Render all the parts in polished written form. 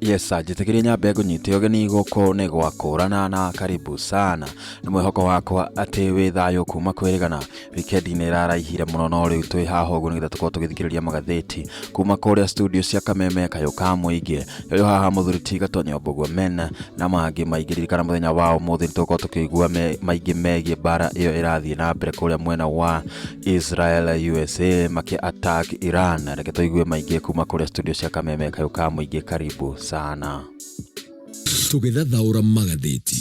Yes, njĩtĩkĩrie nyambe ngũnyite ũgeni gũkũ nĩ gwakũrana na karibu sana. Nĩ mwĩhoko wakwa atĩ wĩ thayũ kuma kwĩrĩgana. Wikendi nĩ ĩraraihire mũno no rĩu twĩ haha ũguo nĩgetha tũkorwo tũgĩthikĩrĩria Magathiti kuma kũrĩa studio cia Kameme kayũ ka mũingĩ. Rĩu haha mũthuri Gatonye Mbugua na mangĩ maingĩ ririkana mũthenya wa ũmũthĩ tũkorwo tũkĩigua maingĩ megiĩ mbara ĩyo ĩrathiĩ na mbere kũrĩa mwena wa Israel USA maki-attack Iran. Reke tũigue maingĩ kuma kũrĩa studio cia Kameme kayũ ka mũingĩ. Karibu sana. Guthathaura Magathiti.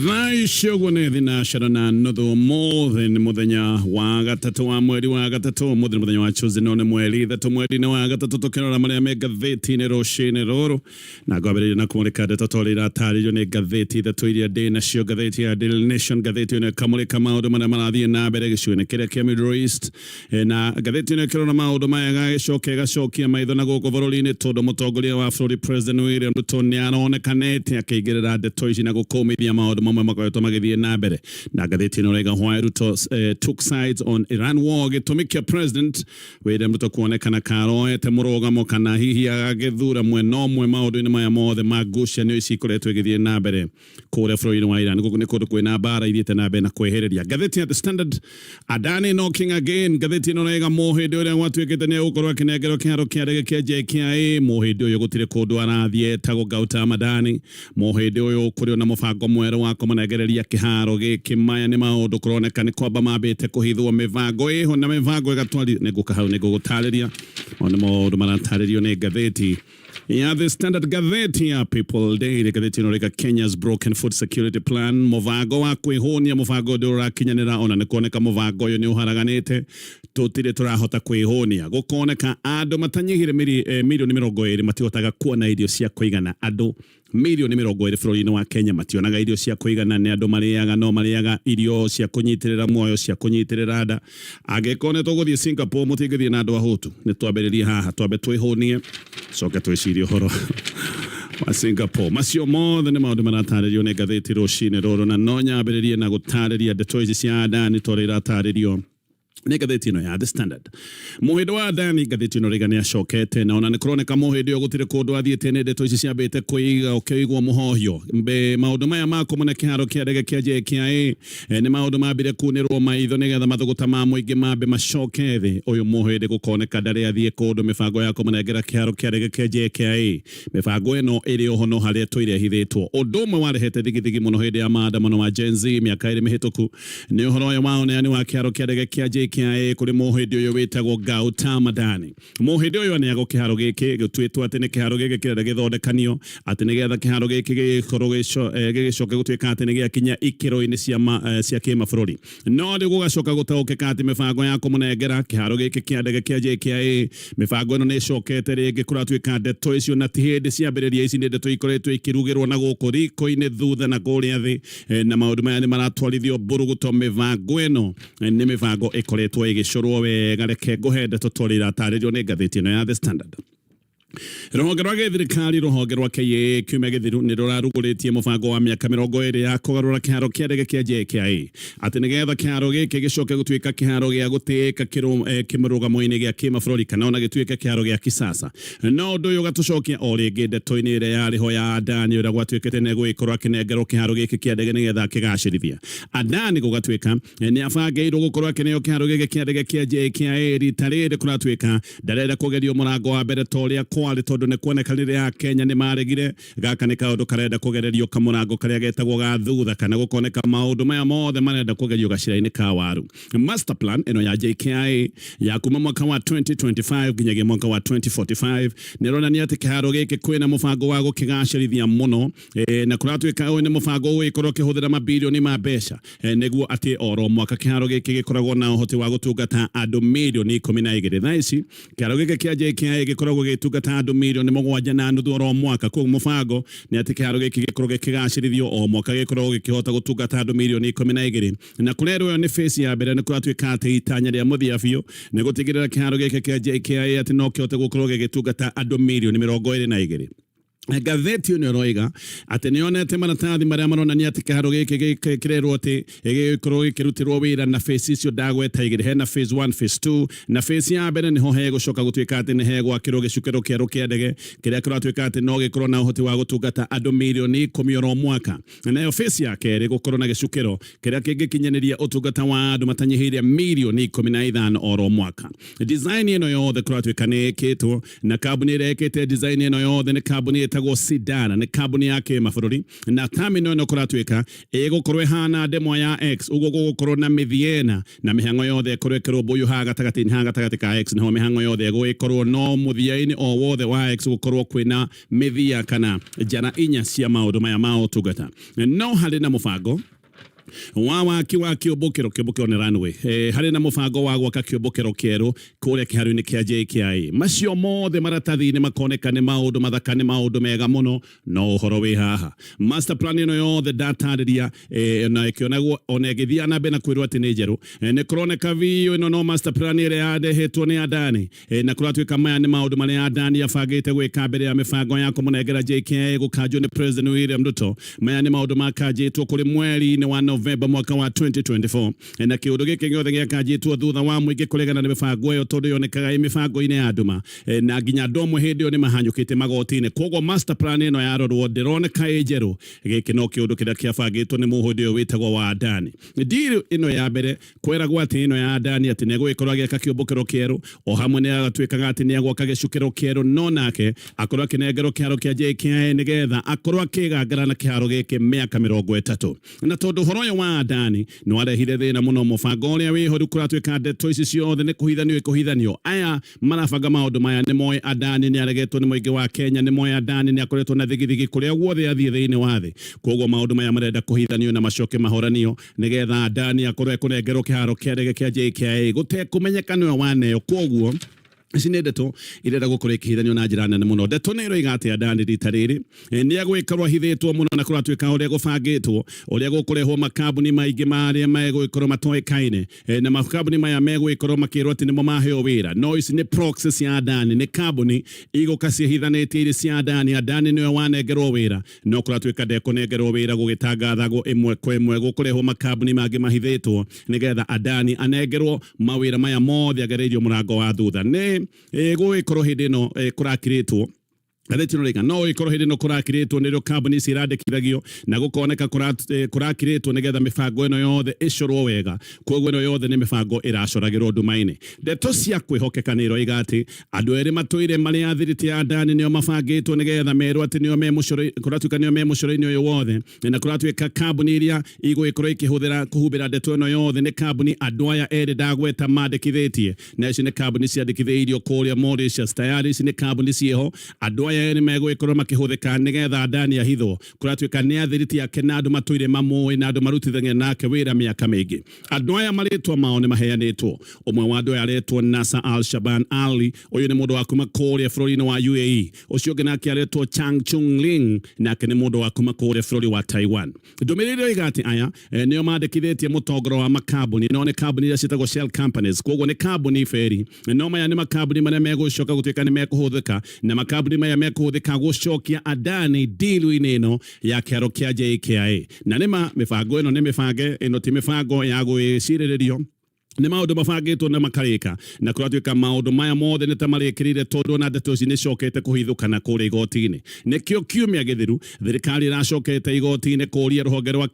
Thaicioguo nĩ thinacara na nuthu ũmũthĩ nĩ mũthenya wa gatatũ wa mweri wa gatatũ ũmũthĩ nĩ mũthenya wa Tuesday no nĩ mweri ithatũ mweri-inĩ wa gatatũ tũkĩrora marĩa me ngathĩti-inĩ rũciinĩ rũrũ na ngwambĩrĩria na kũmũrĩka ndeto tũrĩa iratarĩrio nĩ ngathĩti ithatũ iria ndĩ nacio. Ngathĩti ya Daily Nation, ngathĩti ĩno ĩkamũrĩka maũndũ marĩa marathiĩ na mbere gĩcigo-inĩ kĩrĩa kĩa Middle East, na ngathĩti ĩno ĩkĩrora maũndũ maya gagĩcokia maitho na gũkũ bũrũri-inĩ tondũ mũtongoria wa bũrũri President William Ruto nĩ aronekanĩte akĩigĩrĩra ndeto ici na gũkũmithia maũndũ mamwe makoretwo magĩthiĩ na mbere. Na ngathĩti ĩno rega why Ruto took sides on Iran war gĩtũmi kĩa President William Ruto kuonekana karoete mũrũgamo kana hihi agagĩthura mwena ũmwe maũndũ-inĩ maya mothe ma ngucanio ici ikoretwo igĩthiĩ na mbere kũrĩa bũrũri-inĩ wa Iran. Gũkũ nĩ kũndũ kwĩna mbara ithiĩte na mbere na kwĩhĩrĩria. Ngathĩti ya The Standard, ADANI knocking again. Ngathĩti ĩno rega mũhĩndĩ ũrĩa gwatuĩkĩte nĩ egũkorwo akĩnengerwo kĩharo kĩa ndege kĩa JKIA. Mũhĩndĩ ũyũ gũtirĩ kũndũ arathiĩ etagwo Gatonye. Mũhĩndĩ ũyũ kũrĩ na mũbango mwerũ wa kũmũnengereria kĩharo gĩkĩ. Maya nĩ maũndũ kũroneka nĩ kwamba mambĩte kũhithwo mĩbango ĩho na mĩbango ĩgatwarithio nĩ ngũka hau nĩ ngũgũtarĩria nĩ maũndũ maratarĩrio nĩ ngathĩti ya The Standard. Ngathĩti ya People Daily, ngathĩti ĩno rĩga Kenya's broken food security plan, mũbango wa kwĩhũnia mũbango ũrĩa ũrakinyanĩra ona nĩ kuoneka mũbango ũyũ nĩ ũharaganĩte tũtirĩ tũrahota kwĩhũnia. Gũkoneka andũ matanyihire milioni 20 matihotaga kuona irio cia kũigana. Andũ milioni 20 bũrũri-inĩ wa Kenya mationaga irio cia kũigana. Nĩ andũ marĩaga irio cia kũnyitĩrĩra muoyo cia kũnyitĩrĩra nda. Angĩkorwo nĩ tũgũthiĩ Singapore mũtingĩthiĩ na andũ ahũtu. Nĩ twambĩrĩrie haha twambe twĩhũnie coke twĩcirie ũhoro wa Singapore. Macio mothe nĩ maũndũ maratarĩrio nĩ ngathĩti rũciinĩ rũrũ na no nyambĩrĩrie na gũtarĩria ndeto ici cia ADANI tũrĩa iratarĩrio nĩ ngathĩti ĩno ya The Standard. Mũhĩndĩ wa ADANI ngathĩti ĩno rĩga nĩ acokete na ona nĩ kũroneka mũhĩndĩ ũyũ gũtirĩ kũndũ athiĩte nĩ ndeto ici ciambĩte kũigwo mũhohio. Maũndũ maya ma kũmũne kĩharo kĩa ndege kĩa JKIA nĩ maũndũ mambire kunĩrwo maitho nĩgetha mathũgũta ma mũingĩ mambe macoke thĩ. Ũyũ mũhĩndĩ gũkoneka ndarĩ athiĩ kũndũ mĩbango ya kũmũnengera kĩharo kĩa ndege kĩa JKIA. Mĩbango ĩno ĩrĩ oho no harĩa twĩrehithĩtwo. Ũndũ ũmwe warehete thigithigi mũno hĩndĩ ya maandamano ma Gen Z mĩaka ĩrĩ mĩhĩtũku nĩ ũhoro ũyũ wa ũneani wa kĩharo kĩa ndege kĩa JKIA kuri mũhĩndĩ ũyũ wĩtagwo Gatonye. Mũhĩndĩ ũyũ nĩ agũkĩharo gĩkĩ gĩtuĩtwo atĩ nĩ kĩharo gĩkĩ kĩrenda gĩthondekanio atĩ nĩgetha kĩharo gĩkĩ gĩkorwo gĩgĩcoka gũtuĩka atĩ nĩ gĩakinya ikĩro-inĩ cia kĩmabũrũri. No rĩu gũgacoka gũtaũkĩka atĩ mĩbango ya kũmũnengera kĩharo gĩkĩ kĩa ndege kĩa JKIA, mĩbango ĩno nĩ ĩcokete rĩngĩ kũratuĩka ndeto icio na ti hĩndĩ ciambĩrĩria ici nĩ ndeto ikoretwo ikĩrugĩrwo na gũkũ riko-inĩ thutha na kũrĩa thĩ na maũndũ maya nĩ maratwarithio mbũrũgũto. Mĩbango ĩno nĩ mĩbango ĩkoretwo ĩgĩcorwo wega. Reke ngũhe ndeto tũrĩa iratarĩrio nĩ ngathĩti ĩno ya The Standard. Rũhonge rwa gĩthirikari rũhonge rwa KIA kiumia gĩthiru nĩ rũrarugũrĩtie mũbango wa mĩaka 20 ya kũgarũra kĩharo kĩa ndege kĩa JKIA atĩ nĩgetha kĩharo gĩkĩ gĩcoke gũtuĩka kĩharo gĩa gũtĩĩka kĩmũrũgamo-inĩ gĩa kĩmabũrũri kana ona gĩtuĩke kĩharo gĩa kisasa. No ũndũ ũyũ ũgatũcokia o rĩngĩ ndeto-inĩ ĩrĩa yarĩho ya ADANI ũrĩa gwatuĩkĩte nĩ egũgĩkorwo akĩnengerwo kĩharo gĩkĩ kĩa ndege nĩgetha akĩgacĩrithia. ADANI gũgatuĩka nĩ abangĩirwo gũkorwo akĩneo kĩharo gĩkĩ kĩa ndege kĩa JKIA rita rĩrĩ kũratuĩka ndarenda kũgerio mũrango wa mbere ta ũrĩa kwarĩ tondũ nĩ kuonekanire ya Kenya nĩ maregire. Gaka nĩ kaũndũ karenda kũgererio kamũrango karĩa getagwo ga thutha kana gũkoneka maũndũ maya mothe marenda kũgerio gacĩra-inĩ ka waru. Master plan ĩno ya JKIA ya kuma mwaka wa 2025 nginyagia mwaka wa 2045 nĩ ĩronania atĩ kĩharo gĩkĩ kwĩna mũbango wa gũkĩgacĩrithia mũno na kũratuĩka ũyũ nĩ mũbango ũgũgĩkorwo ũkĩhũthĩra mabilioni ma mbeca nĩguo atĩ oro mwaka kĩharo gĩkĩ gĩkoragwo na ũhoti wa gũtungata andũ milioni 12. Thaa ici kĩharo gĩkĩ kĩa JKIA gĩkoragwo gĩtungata andũ milioni 7.5 oro mwaka. Kwa mũbango nĩ atĩ kĩharo gĩkĩ gĩkorwo gĩkĩgacĩrithio o mwaka gĩkorwo gĩkĩhota gũtungata andũ milioni 12. Na kũrerwo ĩyo nĩ phase ya mbere nĩ kũratuĩka atĩ itanya rĩa mũthia biũ nĩ gũtigĩrĩra kĩharo gĩkĩ kĩa JKIA atĩ no kĩhote gũkorwo gĩgĩtungata andũ milioni 22. Gatheti uneroiga ati nionete maratathi maria maronania ati kiharo giki kirerwo ati gikorwo gikirutirwo wira na phase icio ndagweta igiri hena phase 1 phase 2 na phase ya mbere niho hegucoka gutwika ati nihe gwakirwo gicukiro kieru kia ndege kiria kiratwika ati no gikorwo na uhoti wa gutungata andu milioni 10 oro mwaka nayo phase ya keri gukorwo na gicukiro kiria kingikinyaniria utungata wa andu matanyihiria milioni 15 oro mwaka. Design ino yothe kiratwika ni ikitwo na kambuni iria ikite design ino yothe ni kambuni go sidana ne kambuni yake mabũrũri na terminal no kuratwika igukorwo hana demo ya X ugo gukorwo na mithiena na mihango yothe kurekero boyu ha gatagati ka X no mihango yothe gukorwo no muthiaini o wothe wa X gukorwo kwina mithia kana jana inya cia maundu maya ma utungata no hari na mubango wa kiobokero on runway hari na mubango wa gwaka kiobokero kieru kuria kiharu-ini kia JKIA macio mothe maratathi-ini makoneka ni maundu mathaka ni maundu mega muno no uhoro wi haha master plan ino yothe datariria na ikionagwo ona igithia na mbere na kwirwo ati ni njeru ni kuroneka video ino no master plan ire yadehetwo ni ADANI na kuratwika maya ni maundu maria ADANI yabangite gwika mbere ya mibango ya kumunengera JKIA gukanjwo ni President William RUTO maya ni maundu makanjitwo kuri mweri-ini wa November mwaka wa 2024 na kiundu giki giothe giakanjitwo thutha wa muingi kuregana na mibango iyo tondu yonekaga i mibango-ini ya nduma na nginya ndomwe hindi yo ni mahanyukite magoti-ini koguo master plan ino yarorwo ndironeka ijeru giki no kiundu kiria kiabangitwo ni muhudi uyu witagwo wa ADANI deal ino ya mbere kweragwo ati ino ya ADANI ati negwikorwo agiaka kiumbukiro kieru o hamwe ni agatwikaga ati ni agwaka gicukiro kieru no nake akorwo akinengerwo kiharo kia JKIA nigetha akorwo akigangara na kiharo giki miaka 30 na tondu horo yo wa ADANI no arehire thina muno mubango uria wiho rukuratwika ndeto ici ciothe ni kuhithanio aya marabanga maundu maya ni moe ADANI ni aregetwo ni muingi wa Kenya ni moe ADANI ni akoretwo na thigithigi kuria guothe athie thiini wa thi koguo maundu maya marenda kuhithanio na macoke mahoranio nigetha ADANI akorwo kunengerwo kiharo kia ndege kia JKIA gutekumenyeka niwe waneyo koguo ici nä ndeto irenda gukorwo ikihithanio na njira nene muno ndeto nä iroiga ati ADANI rita riri nä agwikorwo ahithitwo muno na kuratwika uria gubangitwo uria gukurehwo makambuni maingi maria megwikorwo matoekaine na makambuni maya megwikorwo makirwo ati nimo maheo wira no ici nä proxies ya ADANI nä kambuni igoka ciehithanitie iri cia ADANI niwe wanengerwo wira no kuratwika ndekunengerwo wira gugitangathagwo imwe kwa imwe gukurehwo makambuni mangi mahithitwo nigetha ADANI anengerwo mawira maya mothe agereirio murango wa thutha gwikorwo hindi ino kurakiritwo Gatheti nuriga no ikorwo hindi no kurakiritwo nirio kambuni cirandikithagio na gukoneka kurakiritwo nigetha mibango ino yothe icurwo wega koguo ino yothe ni mibango iracoragirwo nduma-ini ndeto cia kwihokeka ni iroiga ati andu eri matuire mari ya thiriti ya ADANI nio mabangitwo nigetha merwo ati nio me mucoro kuratwika nio me mucoro-ini uyu wothe na kuratwika kambuni iria igwikorwo ikihuthira kuhumbira ndeto ino yothe ni kambuni andu aya eri ndagweta mandikithitie na ici ni kambuni ciandikithiirio kuria Mauritius tayari ici ni kambuni cieho andu ni megwikorwo makihuthika nigetha ADANI ahithwo kuratwika ni athiriti yake na andu matuire mamwe na andu marutithania nake wira miaka mingi andu aya maritwa mao ni maheanitwo umwe wa andu aya aretwo Nasser al-Shaban Ali uyu ni mundu wa kuma kuria bururi wa UAE ucio ungi nake aretwo Chang Chung Ling nake ni mundu wa kuma kuria bururi wa Taiwan ndumiriri igati aya nio mandikithitie mutongoro wa makambuni no ni kambuni iria cietagwo shell companies koguo ni kambuni feri no maya ni makambuni maria megucoka gutwika ni mekuhuthika na makambuni maya kuthika gucokia ADANI deal-ini ino ya kiharo kia JKIA na nima mibango ino ni mibange ino ti mibango ya gwiciririo ni maundu mabangitwo na makarika na kuratwika maundu maya mothe ni tamarikirire tondu na ndeto ici ni cokete kuhithukana kuri igoti-ini nikio kiumia githiru thirikari iracokete igoti-ini kuria ruhonge rwa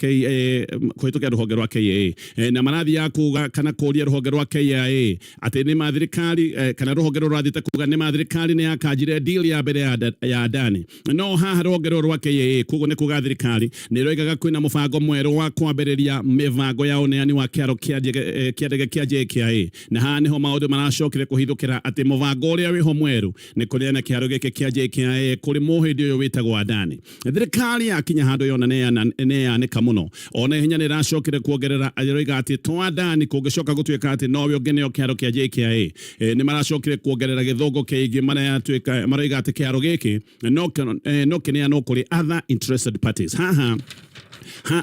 kuhitukia ruhonge rwa KIA na marathi ya kuga kana kuria ruhonge rwa KIA ati ni mathirikari kana ruhonge rurathite kuga ni mathirikari ni yakanjire deal ya mbere ya ADANI no haha ruhonge rwa KIA kugo ni kuga thirikari ni roigaga kwina mubango mweru wa kwambiriria mibango ya uneani wa kiaro kia ndege kia JKIA na haha niho maundu maracokire kuhithukira ati mubango uria wiho mweru ni kuneana kiharo giki kia JKIA kuri muhindi uyu witagwo ADANI thirikari yakinya handu yona neanika muno ona hinya ni racokire kuongerera aroiga ati to ADANI kungicoka gutwika ati nowe ungeneo kiharo kia JKIA ni maracokire kuongerera githongo kiingi maroiga ati kiharo giki no kineano kuri other interested parties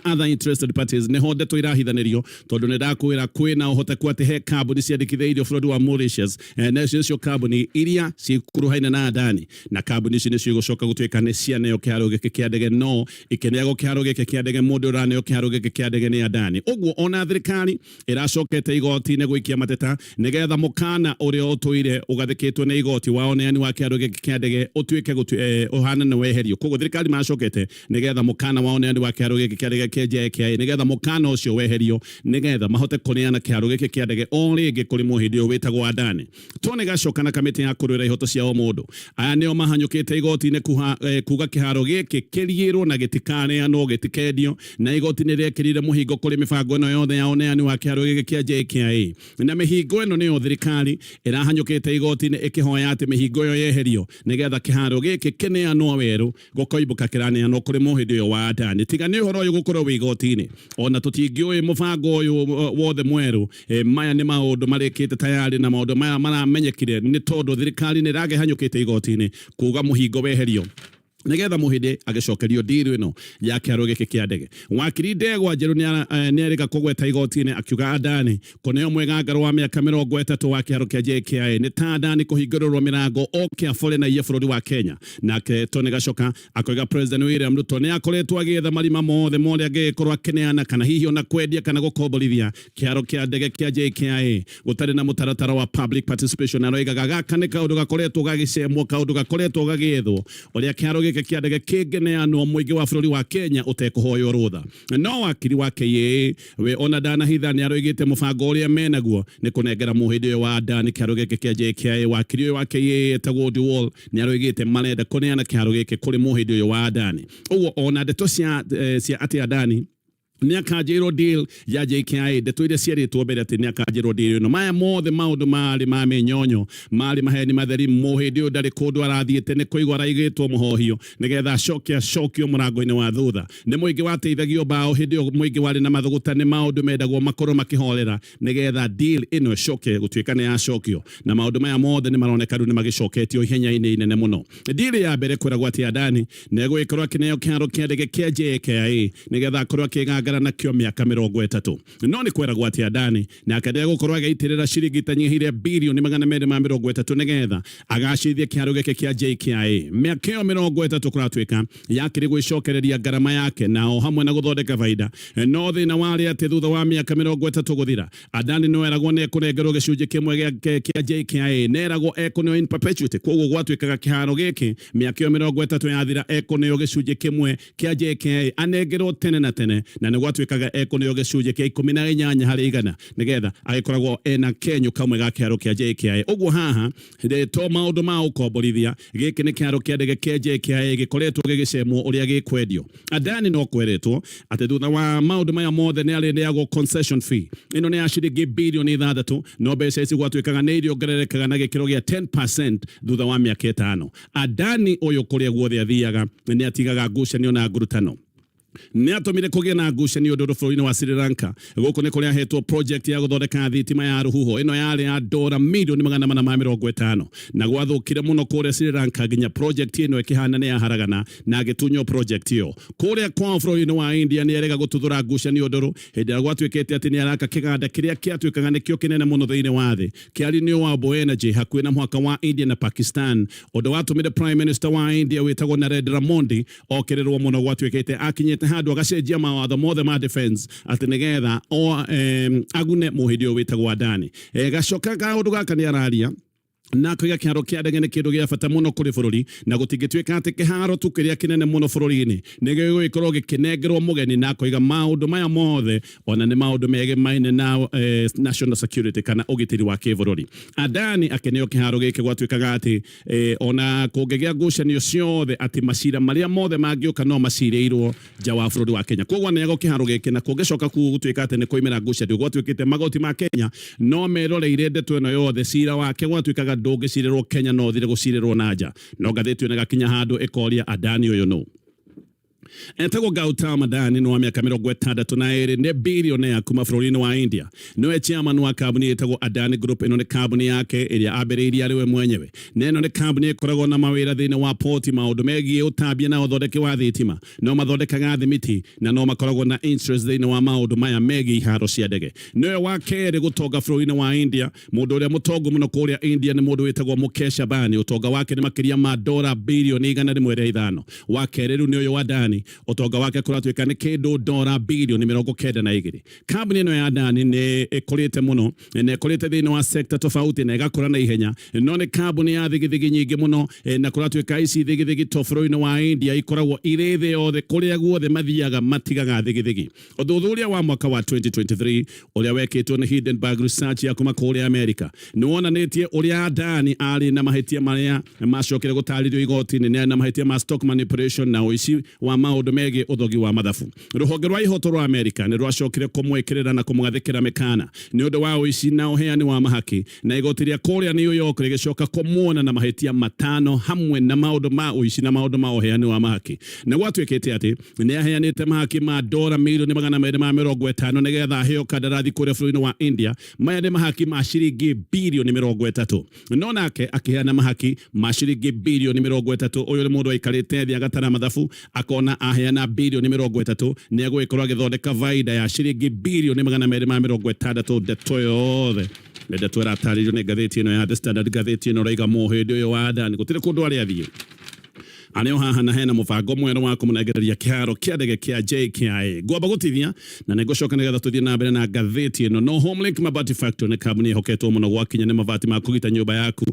other interested parties ne honde to irahithanirio tondu ni ndakwira kwina uhote kuate he kambuni ciandikithĩirio bũrũri wa Mauritius na cio kambuni iria cikuruhaine na ADANI na kambuni ici nĩcio igũcoka gũtuĩka nĩ cianeo kĩharo gĩkĩ kĩa ndege no ikineagwo kĩharo gĩkĩ kĩa ndege mũndũ ũraneo kĩharo gĩkĩ kĩa ndege nĩ ADANI. Ũguo ona thirikari ĩracokete igoti-inĩ gũikia mateta nĩgetha mũkana ũrĩa ũtũire ũgathĩkĩtwo nĩ igoti wa oneani wa kĩharo gĩkĩ kĩa ndege ũtuĩke ũhana nĩ weherio. Koguo thirikari macokete nĩgetha mũkana wa oneani wa kĩharo gĩkĩ kĩa ndege kĩa JKIA nĩgetha mũkana ũcio weherio nĩgetha mahote kũneana kĩharo gĩkĩ kĩa ndege o rĩngĩ kũrĩ mũhĩndĩ ũyũ wĩtagwo ADANI. Tony Gacoka na kamĩtĩ ya kũrũĩra ihoto cia o mũndũ aya nĩo mahanyũkĩte igoti-inĩ kuga kĩharo gĩkĩ kĩrigĩrwo na gĩtikaneanwo gĩtikendio na igoti nĩ rĩekĩrire mũhingo kũrĩ mĩbango ĩno yothe ya oneani wa kĩharo gĩkĩ kĩa JKIA. Na mĩhingo ĩno nĩyo thirikari ĩrahanyũkĩte igoti-inĩ ĩkĩhoya atĩ mĩhingo ĩyo yeherio nĩgetha kĩharo gĩkĩ kĩneanwo werũ gũkoimbũka kĩraneanwo kũrĩ mũhĩndĩ ũyũ wa ADANI. Tiga nĩ ũhoro ũyũ gũkorwo wĩ igoti-inĩ ona tũtingĩũĩ mũbango ũyũ wothe mwerũ maya nĩ maũndũ marĩkĩte tayari na maũndũ maya maramenyekire nĩ tondũ thirikari nĩ ĩragĩhanyũkĩte igoti-inĩ kuga mũhingo weherio nĩgetha mũhĩndĩ agĩcokerio ndiro ĩno ya kĩharo gĩkĩ kĩa ndege. Wakiri Ndegwa Njerũ nĩ erĩga kũgweta igoti-inĩ akiuga ADANI kũneo mwĩgangaro wa mĩaka 30 wa kĩharo kĩa JKIA nĩ ta ADANI kũhingũrĩrwo mĩrango o kĩabũre na iye bũrũri wa Kenya. Nake Tony Gacoka akoiga President William Ruto nĩ akoretwo agĩetha marima mothe morĩa angĩkorwo akĩneana kana hihi ona kwendia kana gũkomborithia kĩharo kĩa ndege kĩa JKIA gũtarĩ na mũtaratara wa public participation. Aroigaga gaka nĩ kaũndũ gakoretwo gagĩcemwo, kaũndũ gakoretwo gagĩethwo ũrĩa kĩharo gĩkĩ kĩa ndege kĩngĩneanwo mũingĩ wa bũrũri wa Kenya ũtekũhoywo rũtha. No wakiri wa KIA we ona ndanahitha nĩ aroigĩte mũbango ũrĩa menaguo nĩ kũnengera mũhĩndĩ ũyũ wa ADANI kĩharo gĩkĩ kĩa JKIA. Wakiri ũyũ wa KIA etagwo Dual nĩ aroigĩte marenda kũneana kĩharo gĩkĩ kũrĩ mũhĩndĩ ũyũ wa ADANI. Ũguo ona ndeto cia atĩ ADANI nĩ akanjĩrwo deal ya JKIA ndeto iria ciarĩtwo mbere atĩ nĩ akanjĩrwo deal ĩno. Maya mothe maũndũ marĩ ma mĩnyonyo marĩ maheni matheri. Mũhĩndĩ ũyũ ndarĩ kũndũ arathiĩte nĩ kũigua araigĩtwo mũhohio nĩgetha acokio mũrango-inĩ wa thutha. Nĩ mũingĩ wateithagio mbaũ hĩndĩ ĩyo mũingĩ warĩ na mathũgũta nĩ maũndũ mendagwo makorwo makĩhorera nĩgetha deal ĩno ĩcoke gũtuĩka nĩ yacokio na maũndũ maya mothe nĩ maroneka rĩu nĩ magĩcoketio ihenya-inĩ inene mũno. Deal ya mbere kwĩragwo atĩ ADANI nĩ egũgĩkorwo akĩneo kĩharo kĩa ndege kĩa JKIA nĩgetha akorwo akĩganga nakio mĩaka 30. No nĩ kweragwo atĩ ADANI na akendea gũkorwo agĩitĩrĩra ciringi tanyihire birioni 230 nĩgetha agacithie kĩharo gĩkĩ kĩa JKIA. Mĩaka 30 kũratuĩka yakĩrĩ gwĩcokereria ngarama yake na o hamwe na gũthondeka baida. No thĩna warĩ atĩ thutha wa mĩaka 30 gũthira ADANI no eragwo nĩ ekũnengerwo gĩcunjĩ kĩmwe kĩa JKIA, neragwo ekũneo in perpetuity. Koguo gwatuĩkaga kĩharo gĩkĩ mĩaka 30 yathira ekũneo gĩcunjĩ kĩmwe kĩa JKIA anengerwo tene na tene na nĩ gwatuĩkaga ekũneo gĩcunjĩ kĩa 18 harĩ igana nĩgetha agĩkoragwo ena kenyũ kamwe ga kĩharo kĩa JKIA. Ũguo haha to maũndũ ma ũkomborithia gĩkĩ nĩ kĩharo kĩa ndege kĩa JKIA gĩkoretwo gĩgĩcemwo ũrĩa gĩkwendio. ADANI no kweretwo atĩ thutha wa maũndũ maya mothe nĩ arĩneagwo concession fee. Ĩno nĩ ya ciringi birioni 6 no mbeca ici gwatuĩkaga nĩ iriongererekaga na gĩkĩro gĩa 10% thutha wa mĩaka 5. ADANI ũyũ kũrĩa guothe athiaga nĩ atigaga ngucanio na ngurutano. Nĩ atũmire kũgĩa na ngucanio ndũrũ bũrũri-inĩ wa Sri Lanka. Gũkũ nĩ kũrĩa ahetwo project ya gũthondeka thitima ya rũhuho. Ĩno yarĩ ya $450 million na gwathũkire mũno kũrĩa Sri Lanka nginya project ĩno ĩkĩhana nĩ yaharagana na agĩtunywo project ĩyo. Kũrĩa kwa bũrũri-inĩ wa India nĩ erega gũtuthũra ngucanio ndũrũ hĩndĩ ĩrĩa gwatuĩkĩte atĩ nĩ araka kĩganda kĩrĩa kĩatuĩkaga nĩkĩo kĩnene mũno thĩinĩ wa thĩ kĩarĩ wa Bo Energy hakuhĩ na mũhaka wa India na Pakistan. Ũndũ watũmire Prime Minister wa India wĩtagwo Narendra Modi okĩrĩrwo mũno gwatuĩkĩte akinyĩte handũ agacenjia mawatho mothe ma defense atĩ nĩgetha agune mũhĩndĩ ũyũ wĩtagwo ADANI. Gacoka kaũndũ gaka nĩ araria na kũiga kĩharo kĩa ndege nĩ kĩndũ gĩa bata mũno kũrĩ bũrũri na gũtingĩtuĩka atĩ kĩharo tu kĩrĩa kĩnene mũno bũrũri-inĩ nĩ gĩgũgĩkorwo gĩkĩnengerwo mũgeni na kũiga maũndũ maya mothe ona nĩ maũndũ megemaine na national security kana ũgitĩri wa kĩbũrũri. ADANI akĩneo kĩharo gĩkĩ gwatuĩkaga atĩ ona kũngĩgĩa ngucanio ciothe atĩ macira marĩa mothe mangĩũka no macirĩirwo nja wa bũrũri wa Kenya. Koguo nĩ kĩharo gĩkĩ na kũngĩcoka gũtuĩka atĩ nĩ koimĩra ngucanio gwatuĩkĩte magoti ma Kenya no meroreire ndeto ĩno yothe cira wake gwatuĩkaga ndũngĩcirĩrwo Kenya no thire gũcirĩrwo na nja. No ngathĩti ĩyo gakinya handũ ĩkoria ADANI ũyũ no. Entego Gautama Dani no miaka 62 ne billionaire kuma bũrũri-inĩ wa India. Niwe chairman wa kambuni ĩtagwo ADANI Group. Ĩno nĩ kambuni yake ĩrĩa ambĩrĩirie arĩ we mwenyewe. Na ĩno nĩ kambuni ĩkoragwo na mawĩra thĩinĩ wa port, maũndũ megiĩ ũtambia na ũthondeki wa thitima. No mathondekaga thimiti na no makoragwo na interest thĩinĩ wa maũndũ maya megiĩ iharo cia ndege. Niwe wa kerĩ gũtonga bũrũri-inĩ wa India. Mũndũ ũrĩa mũtongu mũno kũrĩa India nĩ mũndũ wĩtagwo Mukesh Ambani. Ũtonga wake nĩ makĩria ma $1 birioni 105. Wa kerĩ rĩu nĩ ũyũ wa ADANI. Ũtonga wake kũratuĩka nĩ kĩndũ $1 birioni 92. Kambuni ĩno ya ADANI nĩ ĩkũrĩte mũno, na ĩkũrĩte thĩinĩ wa sector tofauti na ĩgakũra na ihenya. No nĩ kambuni ya thigithigi nyingĩ mũno, na kũratuĩka ici thigithigi to bũrũri-inĩ wa India ikoragwo irĩ thĩ yothe, kũrĩa guothe mathiaga matigaga thigithigi. Ũthuthuria wa mwaka wa 2023 ũrĩa wekĩtwo nĩ Hindenburg Research ya kuma kũrĩa Amerika nĩ wonanĩtie ũrĩa ADANI arĩ na mahĩtia marĩa macokire gũtarĩrio igoti-inĩ na mahĩtia ma stock manipulation na ũici wa maũndũ megiĩ ũthogi wa mathabu. Rũhonge rwa ihoto rwa Amerika nĩ rwacokire kũmwĩkĩrĩra na kũmũgathĩkĩra mĩkana nĩ ũndũ wa ũici na ũheani wa mahaki, na igoti rĩa kũrĩa New York rĩgĩcoka kũmuona na mahĩtia 5 hamwe na maũndũ ma ũici na maũndũ ma ũheani wa mahaki. Na gwatuĩkĩte atĩ nĩ aheanĩte mahaki ma $250 million nĩgetha aheo kandarathi kũrĩa bũrũri-inĩ wa India. Maya nĩ mahaki ma ciringi birioni 30. No nake akĩheana mahaki ma ciringi birioni 30. Ũyũ nĩ mũndũ waikarĩte thĩ agatara mathabu, akona aheana birioni 30 nĩ egũgĩkorwo agĩthondeka faida ya ciringi birioni 260. Ndeto yothe ndeto ĩratarĩrio nĩ ngathĩti ĩno ya The Standard. Ngathĩti ĩno raiga mũhĩndĩ ũyũ wa ADANI gũtirĩ kũndũ arĩa athiĩ. Aneo haha na hena mũbango mwerũ wa kũmũnengereria kĩharo kĩa ndege kĩa JKIA. Ngwamba gũtithia na nĩngũcoka nĩgetha tũthiĩ na mbere na ngathĩti ĩno. No Homelink Mabati Factory nĩ kambuni ĩhoketwo mũno gwakinya nĩ mabati ma kũgita nyũmba yaku.